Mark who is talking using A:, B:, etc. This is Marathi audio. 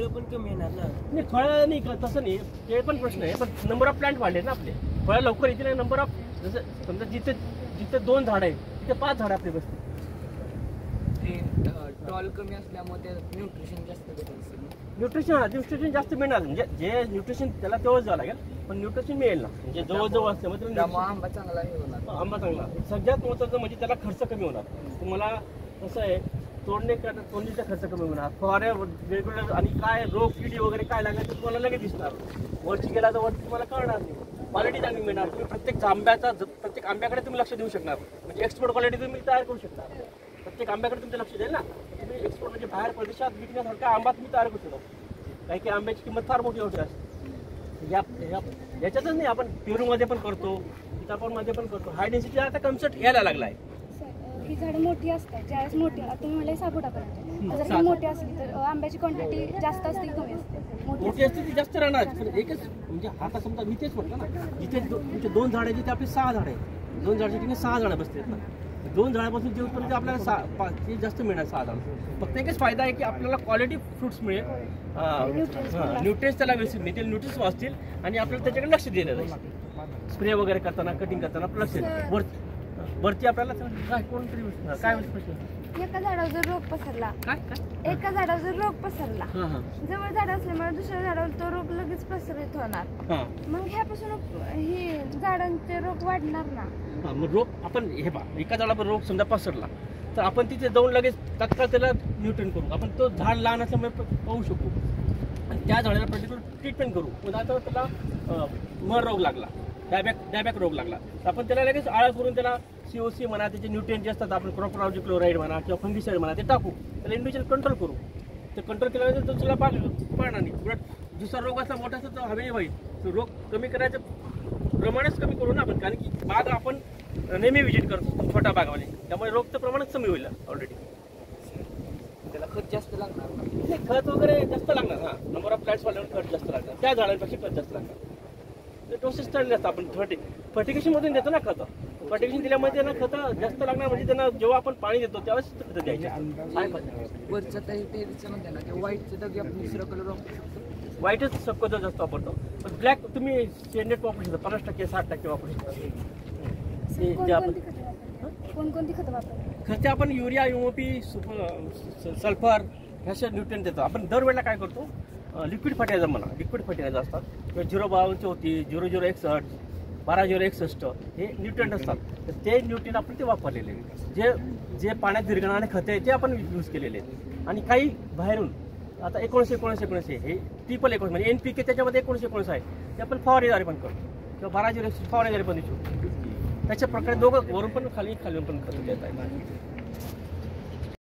A: फळं पण कमी येणार ना.
B: नाही फळं नाही तसं नाही, ते पण प्रश्न आहे, पण नंबर ऑफ प्लांट वाढले ना आपले. फळं लवकर येतील नाही, नंबर ऑफ जसं समजा जिथे 2 झाडं आहेत तिथे 5 झाडं आपले बसतील.
A: टॉल कमी असल्यामुळे न्यूट्रिशन जास्त भेटत असेल.
B: न्यूट्रिशन जास्त मिळणार, म्हणजे जे न्यूट्रिशन त्याला तेवढंच जावं लागेल, पण न्यूट्रिशन मिळेल ना, म्हणजे जवळजवळ असल्यामुळे
A: आंबा चांगला होणार.
B: आंबा चांगला. सगळ्यात महत्त्वाचं म्हणजे त्याला खर्च कमी होणार. तुम्हाला कसं आहे, तोडणीचा खर्च कमी होणार, फवारे वेगवेगळ्या, आणि काय रोग किडी वगैरे काय लागायचं तुम्हाला लगेच दिसणार. वरची गेला तर वरती तुम्हाला कळणार नाही. क्वालिटी चांगली मिळणार. तुम्ही प्रत्येक आंब्याकडे तुम्ही लक्ष देऊ शकणार, म्हणजे एक्सपोर्ट क्वालिटी तुम्ही तयार करू शकता. प्रत्येक आंब्याकडे तुमचं लक्ष देईल ना, तुम्ही एक्सपोर्ट म्हणजे बाहेर प्रदेशात विकण्यासारखा आंबा तुम्ही तयार करू शकता. काही काही आंब्याची किंमत फार मोठी होते असते. याच्यातच नाही, आपण पेरूमध्ये पण करतो, सीताफळमध्ये पण करतो. हाय डेन्सिटी आता कन्सेप्ट यायला लागला आहे.
C: ही झाडं मोठी असतात, ज्यावेळेस मोठी आता मला सापुटापर्यंत जर ही मोठी असली तर आंब्याची क्वांटिटी जास्त असते की कमी असते?
B: मोठी असते ती जास्त राहणार. पण एकच म्हणजे आता समजा मी तेच म्हणतो ना, जिथे 2 झाडं तिथे आपली 6 झाडं आहेत. 2 झाडाच्या ठिकाणी 6 झाडं बसतात ना. 2 झाडापासून जे उत्पन्न आपल्याला ते जास्त मिळणार 6 झाडं. फक्त एकच फायदा आहे की आपल्याला क्वालिटी फ्रुट्स मिळेल, न्यूट्रिएंट्स त्याला व्यवस्थित मिळतील, न्यूट्रिएंट्स वाचतील, आणि आपल्याला त्याच्याकडे लक्ष दिलं जाईल. स्प्रे वगैरे करताना, कटिंग करताना आपलं लक्ष वरती आपल्याला काय कोणतरी काय प्रश्न.
C: एका झाडावर जर रोग पसरला, एका झाडावर जर रोग पसरला, जवळ झाड असल्यामुळे दुसऱ्या झाडावर तो रोग लगेच पसरत होणार. मग ह्यापासून हे झाडांचे रोग वाढणार ना.
B: मग रोग आपण हे पहा, एका झाडावर रोग समजा पसरला तर आपण तिथे जाऊन लगेच तात्काळ त्याला न्यूट्रिएंट करू. आपण तो झाड लहान असल्यामुळे पाहू शकू आणि त्या झाडाला पर्टिक्युलर ट्रीटमेंट करू. उदाहरणार्थ त्याला मर रोग लागला, डायबॅक रोग लागला, तर आपण त्याला लगेच आळा करून त्याला COC म्हणा, त्याचे न्यूट्रिएंट जे असतात, आपण क्रोपराउजी क्लोराईड म्हणा किंवा फंगिसाईड म्हणा ते टाकू, त्याला इंडिव्हिज्युअल कंट्रोल करू. ते कंट्रोल केल्यानंतर तो त्याला पाळणार नाही. उलट दुसरा रोग असला मोठा असला तर हवे होईल. तो रोग कमी करायचं प्रमाणच कमी करू ना आपण, कारण की बाग आपण नेहमी व्हिजिट करतो छोटा बागावाले, त्यामुळे रोगचं प्रमाणच कमी होईल ऑलरेडी.
A: त्याला खत जास्त लागणार
B: नाही, खत वगैरे जास्त लागणार. नंबर ऑफ प्लांट्स वाढल्यावर खत जास्त लागणार, त्या झाडांपेक्षा खत जास्त लागणार. ते प्रोसेस चालले असतं. आपण फर्टिगेशन मधून देतो ना खतं. फर्टिगेशन दिल्यामुळे त्यांना खतं जास्त लागणार, म्हणजे त्यांना जेव्हा आपण पाणी देतो त्यावेळेस खतं द्यायचे.
A: वरचं ते म्हणते ना, ते व्हाईटचं डबी आपण दुसरा कलर वापरू शकतो.
B: व्हाईटच शक्यतो जास्त वापरतो, पण ब्लॅक तुम्ही स्टँडर्ड वापरू शकता. 50%, 60% वापरू शकता.
C: कोणकोणती खतं वापरतात?
B: खते आपण युरिया, MOP, सल्फर ह्याचे न्यूट्रिएंट देतो. आपण दरवेळेला काय करतो, लिक्विड फर्टिलायझर म्हणा, लिक्विड फर्टिलायझर असतात, 05234, 0061, 12061 हे न्यूट्रिएंट असतात. तर ते न्यूट्रिएंट आपण ते वापरलेले जे पाण्यात विरघळणारे खते आहे ते आपण यूज केलेले आहेत. आणि काही बाहेरून आता 1919 हे ट्रिपल 19 म्हणजे NPK त्याच्यामध्ये 1919 आहे, ते आपण फवारेद्वारे पण करतो किंवा 1201 फवारेद्वारे पण देऊ. त्याच्या प्रकारे दोघं वरून पण खाली पण खतं देत आहे.